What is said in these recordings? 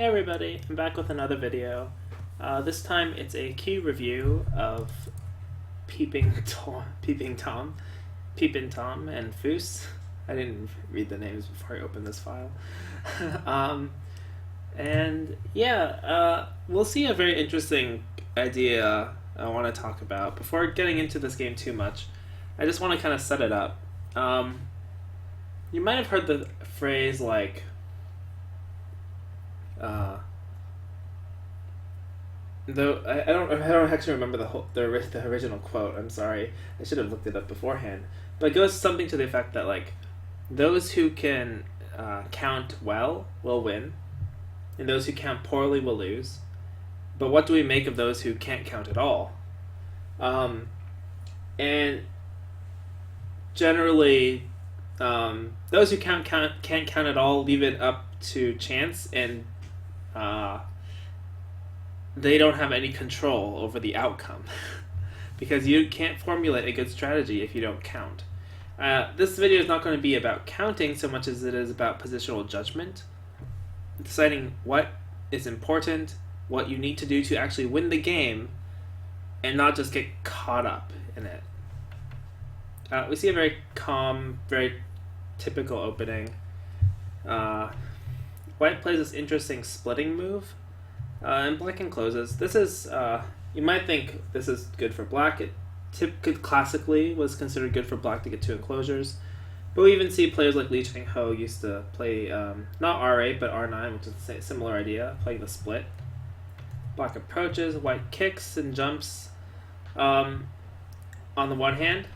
Hey everybody, I'm back with another video. This time it's a key review of Peeping Tom, and Foos. I didn't read the names before I opened this file. um, and yeah, we'll see a very interesting idea I want to talk about. Before getting into this game too much, I just want to kind of set it up. You might have heard the phrase like, uh, though I don't actually remember the original quote. I'm sorry, I should have looked it up beforehand. But it goes something to the effect that like those who can count well will win, and those who count poorly will lose. But what do we make of those who can't count at all? And generally, those who can't count at all leave it up to chance, and they don't have any control over the outcome because you can't formulate a good strategy if you don't count. This video is not going to be about counting so much as it is about positional judgment, deciding what is important, what you need to do to actually win the game, and not just get caught up in it. We see a very calm, very typical opening. White plays this interesting splitting move, and black encloses. This is, you might think this is good for black. It classically was considered good for black to get two enclosures. But we even see players like Lee Chang-ho used to play, not R8, but R9, which is a similar idea, playing the split. Black approaches, white kicks and jumps. On the one hand,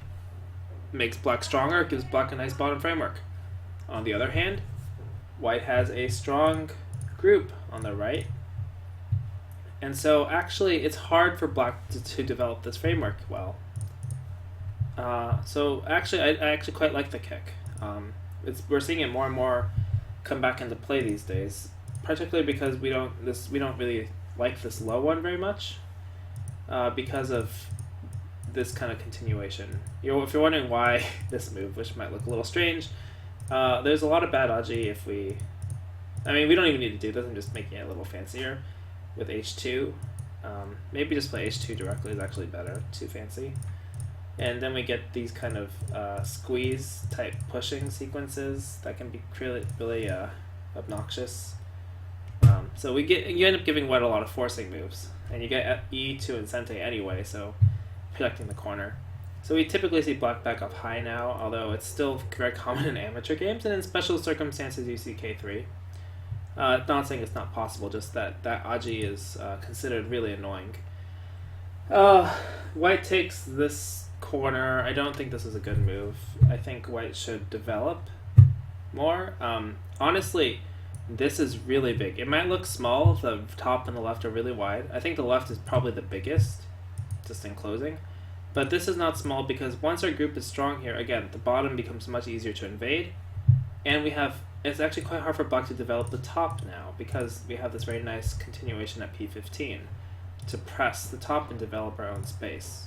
makes black stronger, gives black a nice bottom framework. On the other hand, white has a strong group on the right. And so actually it's hard for black to develop this framework well. So actually I actually quite like the kick. We're seeing it more and more come back into play these days, particularly because we don't really like this low one very much, because of this kind of continuation. If you're wondering why this move, which might look a little strange, there's a lot of bad aji we don't even need to do this. I'm just making it a little fancier with H2. Maybe just play H2 directly is actually better, too fancy. And then we get these kind of squeeze type pushing sequences that can be really obnoxious. So you end up giving white a lot of forcing moves, and you get E2 and Sente anyway, so protecting the corner. So we typically see black back up high now, although it's still very common in amateur games, and in special circumstances you see K3. Not saying it's not possible, just that aji is considered really annoying. White takes this corner. I don't think this is a good move. I think white should develop more. Honestly, this is really big. It might look small if the top and the left are really wide. I think the left is probably the biggest, just in closing. But this is not small because once our group is strong here, again, the bottom becomes much easier to invade. And it's actually quite hard for black to develop the top now because we have this very nice continuation at P15 to press the top and develop our own space.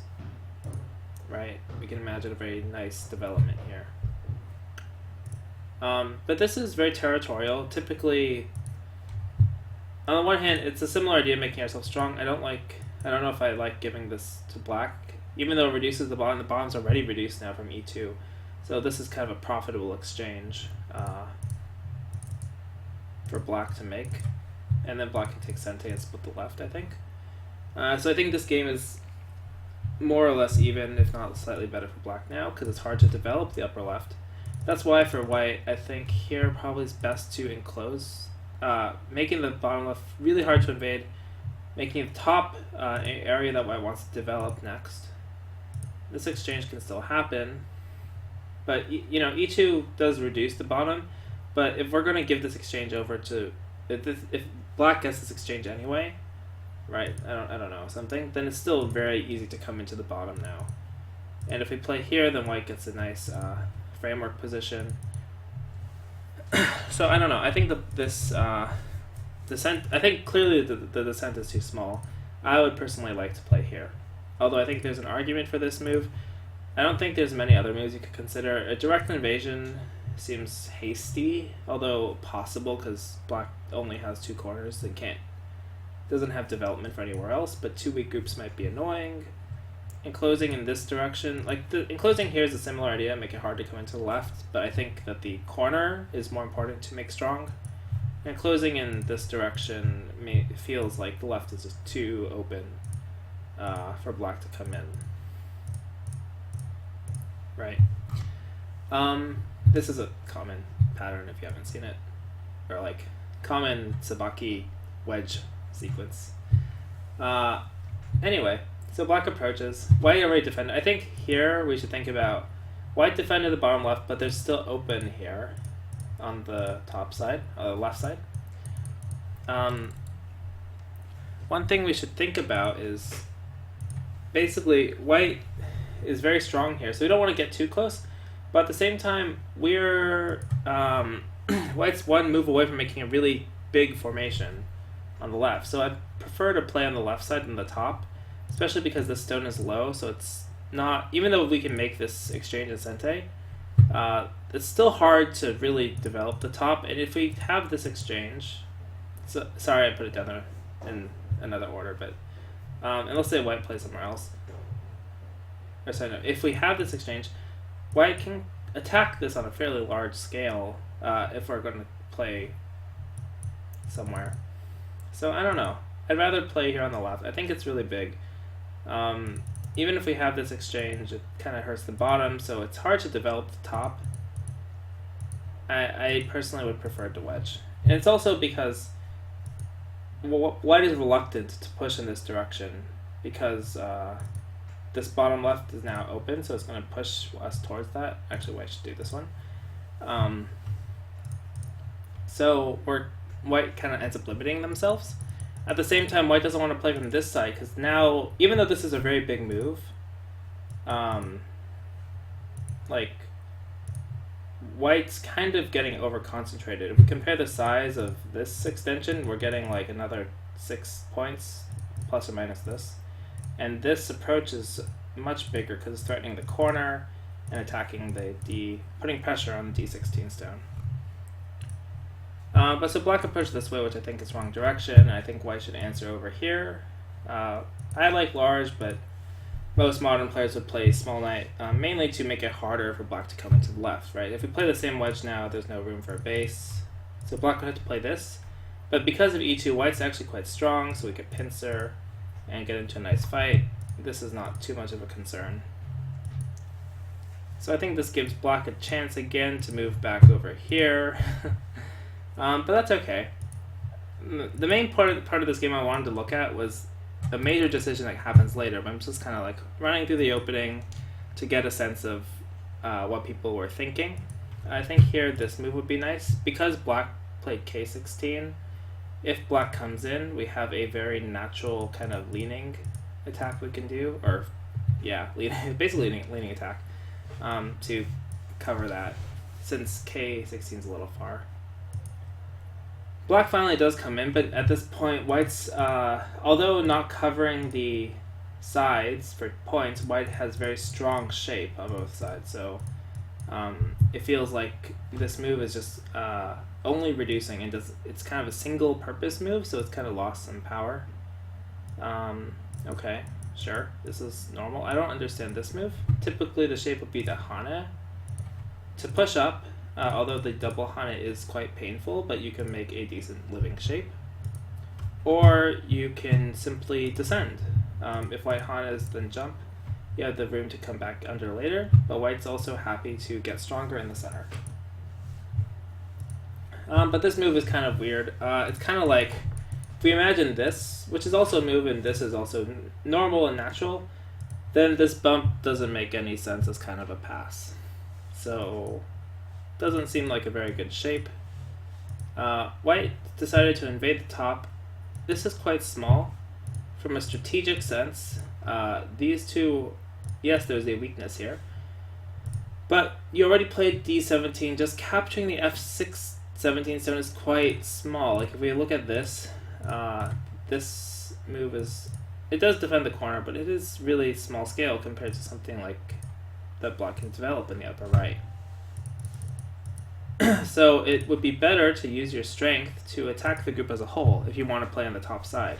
Right? We can imagine a very nice development here. But this is very territorial. Typically, on the one hand, it's a similar idea of making ourselves strong. I don't know if I like giving this to black, even though it reduces the bottom. The bottom's already reduced now from E2. So this is kind of a profitable exchange for black to make. And then black can take Sente and split the left, I think. So I think this game is more or less even, if not slightly better for black now, because it's hard to develop the upper left. That's why for white, I think here probably is best to enclose, making the bottom left really hard to invade, making the top an area that white wants to develop next. This exchange can still happen, but E2 does reduce the bottom. But if we're going to give this exchange over to, if black gets this exchange anyway, right? I don't know, something. Then it's still very easy to come into the bottom now. And if we play here, then white gets a nice framework position. So I don't know. I think this descent. I think clearly the descent is too small. I would personally like to play here, although I think there's an argument for this move. I don't think there's many other moves you could consider. A direct invasion seems hasty, although possible because black only has 2 corners and doesn't have development for anywhere else, but 2 weak groups might be annoying. Enclosing in this direction, like the enclosing here is a similar idea, make it hard to come into the left, but I think that the corner is more important to make strong. Enclosing in this direction feels like the left is just too open for black to come in. Right. This is a common pattern if you haven't seen it, or like common Tsubaki wedge sequence. Anyway, so black approaches. White already defended. I think here we should think about white defended the bottom left, but they're still open here on the top side, left side. One thing we should think about is basically white is very strong here, so we don't want to get too close, but at the same time we're white's one move away from making a really big formation on the left, so I prefer to play on the left side than the top, especially because this stone is low, so it's not, even though we can make this exchange in Sente, it's still hard to really develop the top, and if we have this exchange, so, sorry I put it down there in another order, but and let's say white plays somewhere else, or sorry, no, if we have this exchange, white can attack this on a fairly large scale if we're going to play somewhere. So I don't know. I'd rather play here on the left. I think it's really big. Even if we have this exchange, it kind of hurts the bottom, so it's hard to develop the top. I personally would prefer to wedge. And it's also because white is reluctant to push in this direction because this bottom left is now open, so it's going to push us towards that. Actually, white should do this one. So white kind of ends up limiting themselves. At the same time, white doesn't want to play from this side because now, even though this is a very big move, like white's kind of getting over concentrated. If we compare the size of this extension, we're getting like another 6 points, plus or minus this. And this approach is much bigger because it's threatening the corner and attacking putting pressure on the D16 stone. But so black approached this way, which I think is wrong direction. I think white should answer over here. I like large, but most modern players would play small knight, mainly to make it harder for black to come into the left, right? If we play the same wedge now, there's no room for a base. So black would have to play this. But because of e2, white's actually quite strong, so we could pincer and get into a nice fight. This is not too much of a concern. So I think this gives black a chance again to move back over here. But that's okay. The main part of this game I wanted to look at was a major decision that happens later, but I'm just kind of like running through the opening to get a sense of what people were thinking. I think here this move would be nice. Because black played k16, if black comes in, we have a very natural kind of leaning attack we can do, or yeah, basically leaning attack to cover that, since k16 is a little far. Black finally does come in, but at this point, white's, although not covering the sides for points, white has very strong shape on both sides, so it feels like this move is just only reducing, and it's kind of a single purpose move, so it's kind of lost some power. Okay, sure, this is normal. I don't understand this move. Typically the shape would be the hane to push up, although the double hane is quite painful, but you can make a decent living shape. Or you can simply descend. If white hanes, then jump. You have the room to come back under later, but white's also happy to get stronger in the center. But this move is kind of weird. It's kind of like, if we imagine this, which is also a move and this is also normal and natural, then this bump doesn't make any sense as kind of a pass. So, doesn't seem like a very good shape. White decided to invade the top. This is quite small. From a strategic sense, these two, yes, there's a weakness here. But you already played d17, just capturing the f6 17 stone is quite small. Like if we look at this, this move is, it does defend the corner, but it is really small scale compared to something like that black can develop in the upper right. So it would be better to use your strength to attack the group as a whole if you want to play on the top side.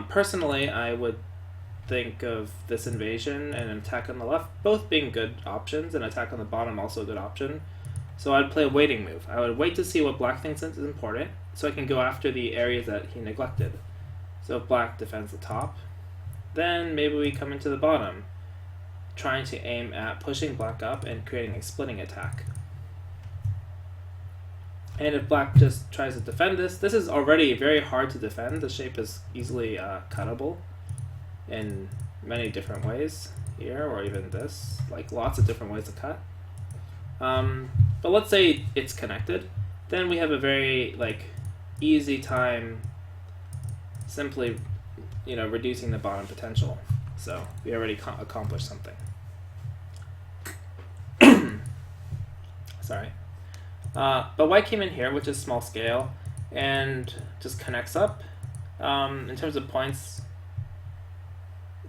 Personally, I would think of this invasion and an attack on the left both being good options, and attack on the bottom also a good option. So I'd play a waiting move. I would wait to see what black thinks is important, so I can go after the areas that he neglected. So if black defends the top, then maybe we come into the bottom, trying to aim at pushing black up and creating a splitting attack. And if black just tries to defend this is already very hard to defend. The shape is easily cuttable in many different ways here, or even this, like lots of different ways to cut. But let's say it's connected, then we have a very easy time simply reducing the bottom potential. So we already accomplished something. Sorry. But white came in here, which is small scale, and just connects up. In terms of points,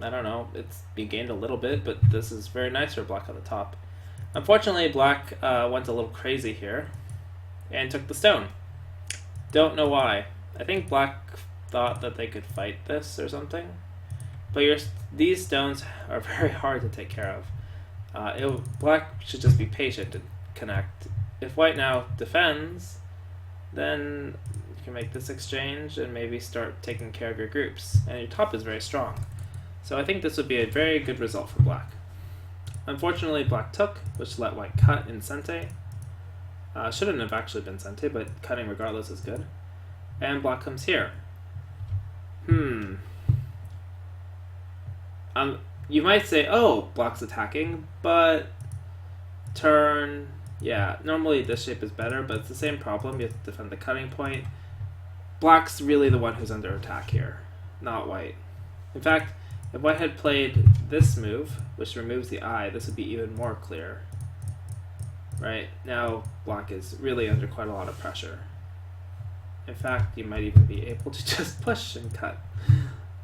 I don't know, it's been gained a little bit, but this is very nice for black on the top. Unfortunately, black went a little crazy here and took the stone. Don't know why. I think black thought that they could fight this or something. But these stones are very hard to take care of. Black should just be patient and connect. If white now defends, then you can make this exchange and maybe start taking care of your groups. And your top is very strong. So I think this would be a very good result for black. Unfortunately, black took, which let white cut in sente. Shouldn't have actually been sente, but cutting regardless is good. And black comes here. You might say, oh, black's attacking, but turn... Yeah, normally this shape is better, but it's the same problem. You have to defend the cutting point. Black's really the one who's under attack here, not white. In fact, if white had played this move, which removes the eye, this would be even more clear. Right? Now, black is really under quite a lot of pressure. In fact, you might even be able to just push and cut.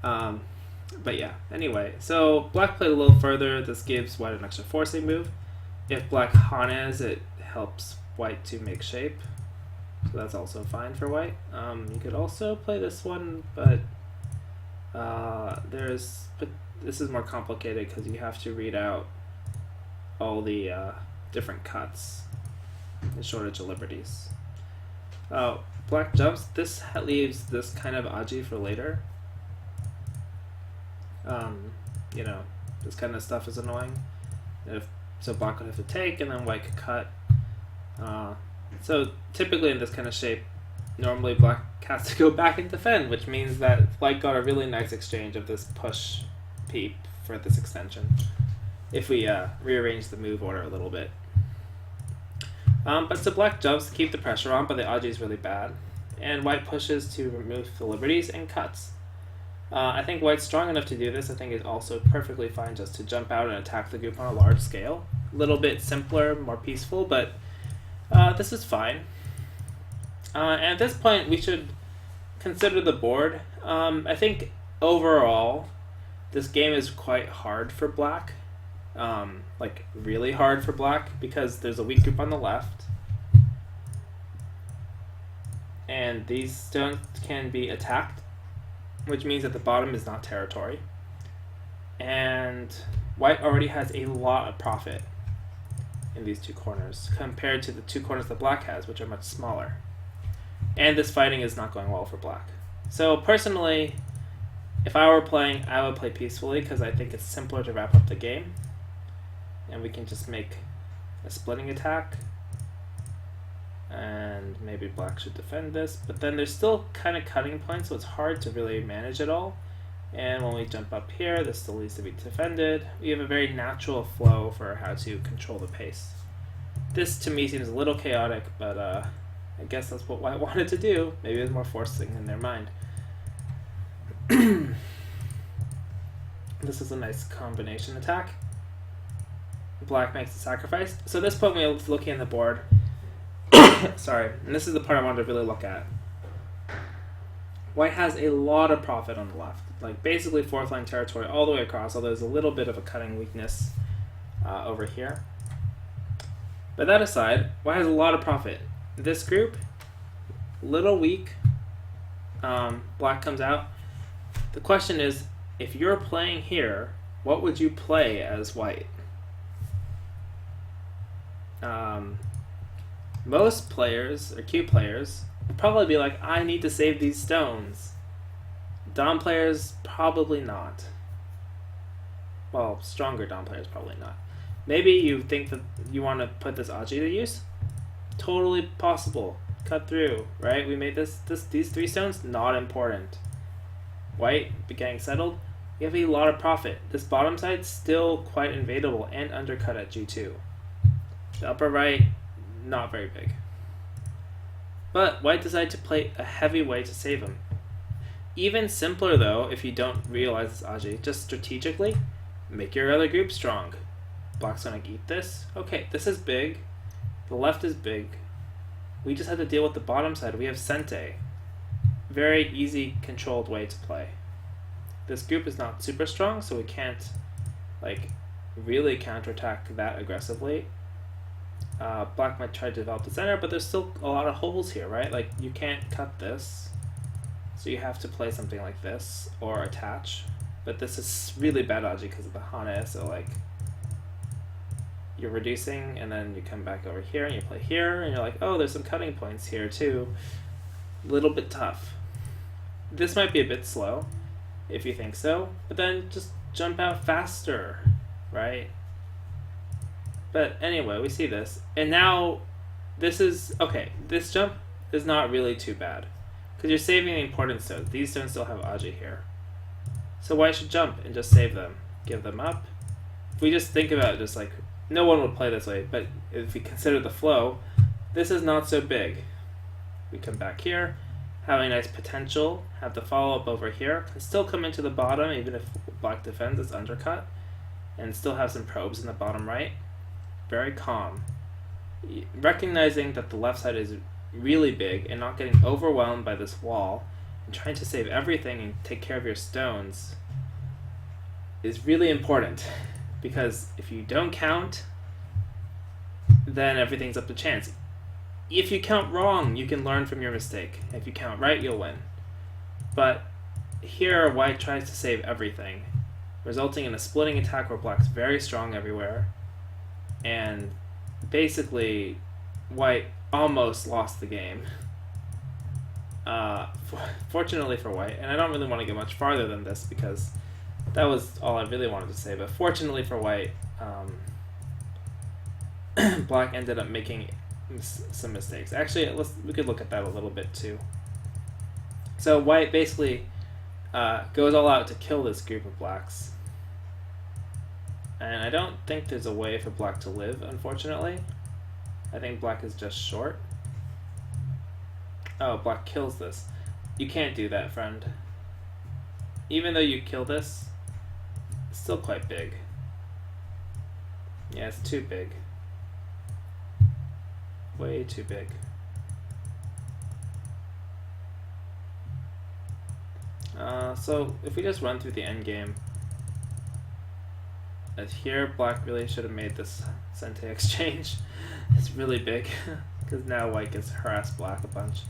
But yeah, anyway. So, black played a little further. This gives white an extra forcing move. If black hanes, it helps white to make shape. So that's also fine for white. You could also play this one, but this is more complicated because you have to read out all the different cuts and shortage of liberties. Black jumps. This leaves this kind of aji for later. This kind of stuff is annoying. So black would have to take, and then white could cut. So typically in this kind of shape, normally black has to go back and defend, which means that white got a really nice exchange of this push peep for this extension, if we rearrange the move order a little bit. But so black jumps to keep the pressure on, but the aji is really bad. And white pushes to remove the liberties and cuts. I think white's strong enough to do this. I think it's also perfectly fine just to jump out and attack the group on a large scale. A little bit simpler, more peaceful, but this is fine. And at this point, we should consider the board. I think overall, this game is quite hard for black. Really hard for black, because there's a weak group on the left. And these stones can be attacked, which means that the bottom is not territory. And white already has a lot of profit in these two corners compared to the two corners that black has, which are much smaller. And this fighting is not going well for black. So personally, if I were playing, I would play peacefully because I think it's simpler to wrap up the game. And we can just make a splitting attack. And maybe black should defend this, but then there's still kind of cutting points, so it's hard to really manage it all. And when we jump up here, this still needs to be defended. We have a very natural flow for how to control the pace. This to me seems a little chaotic, but I guess that's what white wanted to do. Maybe there's more forcing in their mind. This is a nice combination attack. Black makes the sacrifice. So at this point we're looking at the board. Sorry, and this is the part I wanted to really look at. White has a lot of profit on the left, basically fourth line territory all the way across, although there's a little bit of a cutting weakness over here. But that aside, white has a lot of profit. This group, little weak. Black comes out. The question is, if you're playing here, what would you play as white? Most players, or Q players, would probably be like, I need to save these stones. Dom players, probably not. Well, stronger Dom players, probably not. Maybe you think that you want to put this Aji to use? Totally possible. Cut through, right? We made these 3 stones not important. White, getting settled. We have a lot of profit. This bottom side's still quite invadable and undercut at G2. The upper right, not very big. But white decided to play a heavy way to save him. Even simpler though, if you don't realize this Aji, just strategically, make your other group strong. Black's gonna eat this. Okay, this is big. The left is big. We just have to deal with the bottom side. We have Sente. Very easy, controlled way to play. This group is not super strong, so we can't really counterattack that aggressively. Black might try to develop the center, but there's still a lot of holes here, right? Like, you can't cut this, so you have to play something like this, or attach. But this is really bad Aji because of the Hane, so you're reducing, and then you come back over here, and you play here, and you're like, oh, there's some cutting points here too. A little bit tough. This might be a bit slow, if you think so, but then just jump out faster, right? But anyway, we see this, and now this is, okay, this jump is not really too bad, because you're saving the important stones. These stones still have Aji here. So white should jump and just save them, give them up. If we just think about it, just no one would play this way, but if we consider the flow, this is not so big. We come back here, have a nice potential, have the follow-up over here, and still come into the bottom, even if black defends, it's undercut, and still have some probes in the bottom right. Very calm. Recognizing that the left side is really big and not getting overwhelmed by this wall, and trying to save everything and take care of your stones is really important. Because if you don't count, then everything's up to chance. If you count wrong, you can learn from your mistake. If you count right, you'll win. But here, white tries to save everything, resulting in a splitting attack where black's very strong everywhere. And basically, white almost lost the game. Fortunately for white, and I don't really want to get much farther than this because that was all I really wanted to say, but fortunately for white, black ended up making some mistakes. Actually, we could look at that a little bit too. So white basically goes all out to kill this group of blacks. And I don't think there's a way for black to live, unfortunately. I think black is just short. Oh, black kills this. You can't do that, friend. Even though you kill this, it's still quite big. Yeah, it's too big. Way too big. So if we just run through the end game, here black really should have made this Sente exchange. It's really big because now white gets harassed black a bunch.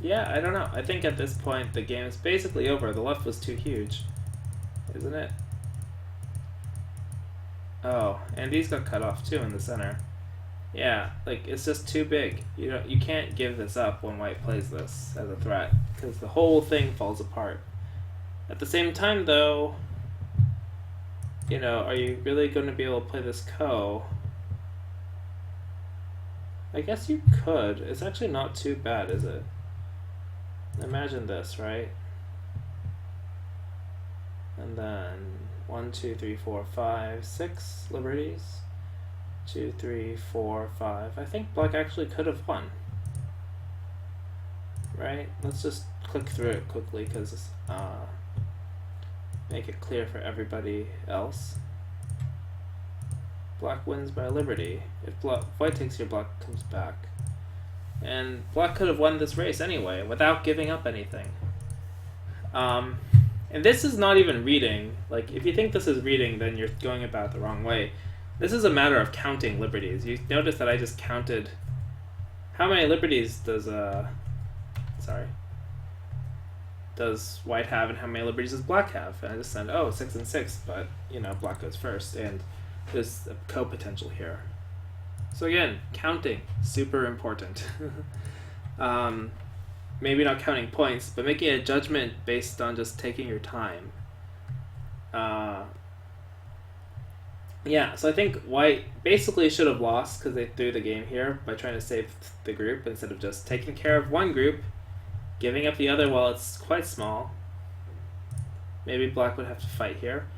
Yeah, I don't know. I think at this point the game is basically over. The left was too huge, isn't it? Oh, and these got cut off too in the center. Yeah, it's just too big. You can't give this up when white plays this as a threat because the whole thing falls apart. At the same time, though, are you really going to be able to play this Ko? I guess you could. It's actually not too bad, is it? Imagine this, right? And then 1, 2, 3, 4, 5, 6 liberties. 2, 3, 4, 5. I think black actually could have won. Right? Let's just click through it quickly because make it clear for everybody else. Black wins by liberty. If white takes here, black comes back. And black could have won this race anyway, without giving up anything. And this is not even reading. If you think this is reading, then you're going about it the wrong way. This is a matter of counting liberties. You notice that I just counted. How many liberties does does white have, and how many liberties does black have? And I just said, oh, 6 and 6, but black goes first, and there's a co-potential here. So again, counting, super important. Maybe not counting points, but making a judgment based on just taking your time. Yeah, so I think white basically should have lost because they threw the game here by trying to save the group instead of just taking care of one group, giving up the other while it's quite small. Maybe black would have to fight here,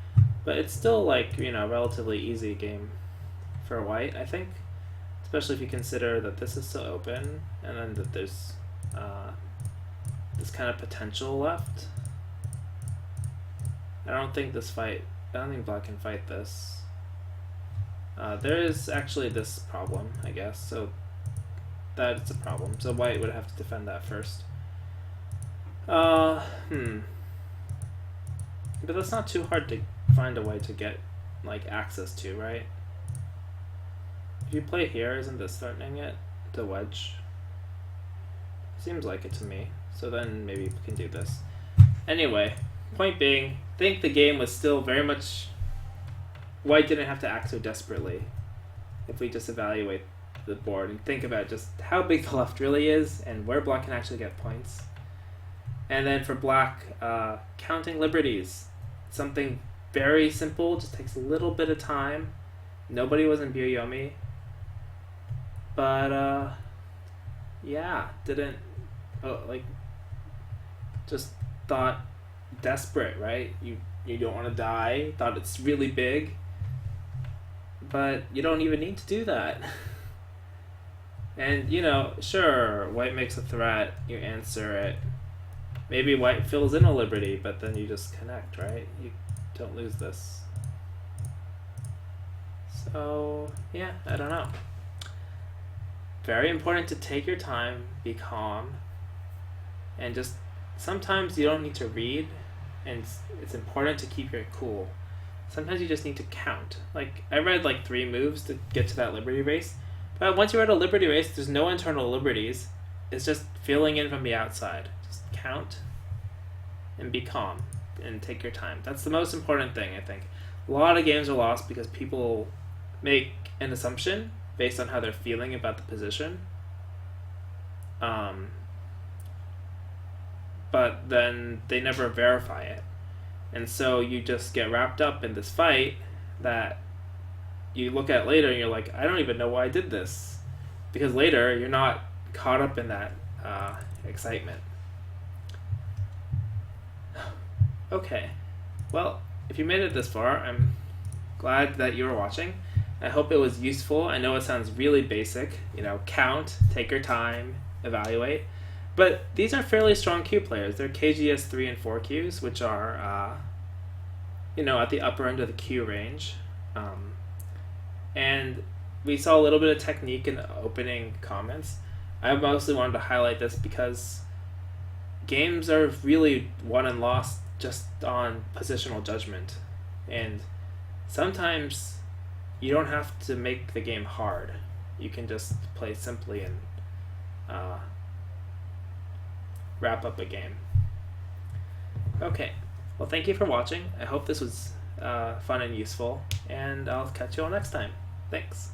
but it's still like, relatively easy game for white, I think. Especially if you consider that this is still open and then that there's this kind of potential left. I don't think black can fight this. There is actually this problem, I guess, so that's a problem. So white would have to defend that first. But that's not too hard to find a way to get access to, right? If you play here, isn't this threatening it to wedge? Seems like it to me. So then maybe we can do this. Anyway, point being, I think the game was still very much... White didn't have to act so desperately if we just evaluate the board and think about just how big the left really is and where black can actually get points. And then for black, counting liberties. Something very simple, just takes a little bit of time. Nobody was in Byoyomi. But, yeah, just thought desperate, right? You don't want to die, thought it's really big, but you don't even need to do that. And, sure, white makes a threat, you answer it. Maybe white fills in a liberty, but then you just connect, right? You don't lose this. So, yeah, I don't know. Very important to take your time, be calm, and just sometimes you don't need to read, and it's important to keep your cool. Sometimes you just need to count. I read 3 moves to get to that liberty race, but once you're at a liberty race, there's no internal liberties. It's just filling in from the outside. Just count and be calm and take your time. That's the most important thing, I think. A lot of games are lost because people make an assumption based on how they're feeling about the position. But then they never verify it. And so you just get wrapped up in this fight that you look at later and you're like, I don't even know why I did this. Because later you're not caught up in that excitement. Okay. Well, if you made it this far, I'm glad that you were watching. I hope it was useful. I know it sounds really basic, count, take your time, evaluate. But these are fairly strong Q players. They're KGS 3 and 4 Qs, which are, at the upper end of the Q range. And we saw a little bit of technique in the opening comments. I mostly wanted to highlight this because games are really won and lost just on positional judgment. And sometimes you don't have to make the game hard. You can just play simply and wrap up a game. Okay, well, thank you for watching. I hope this was fun and useful, and I'll catch you all next time. Thanks.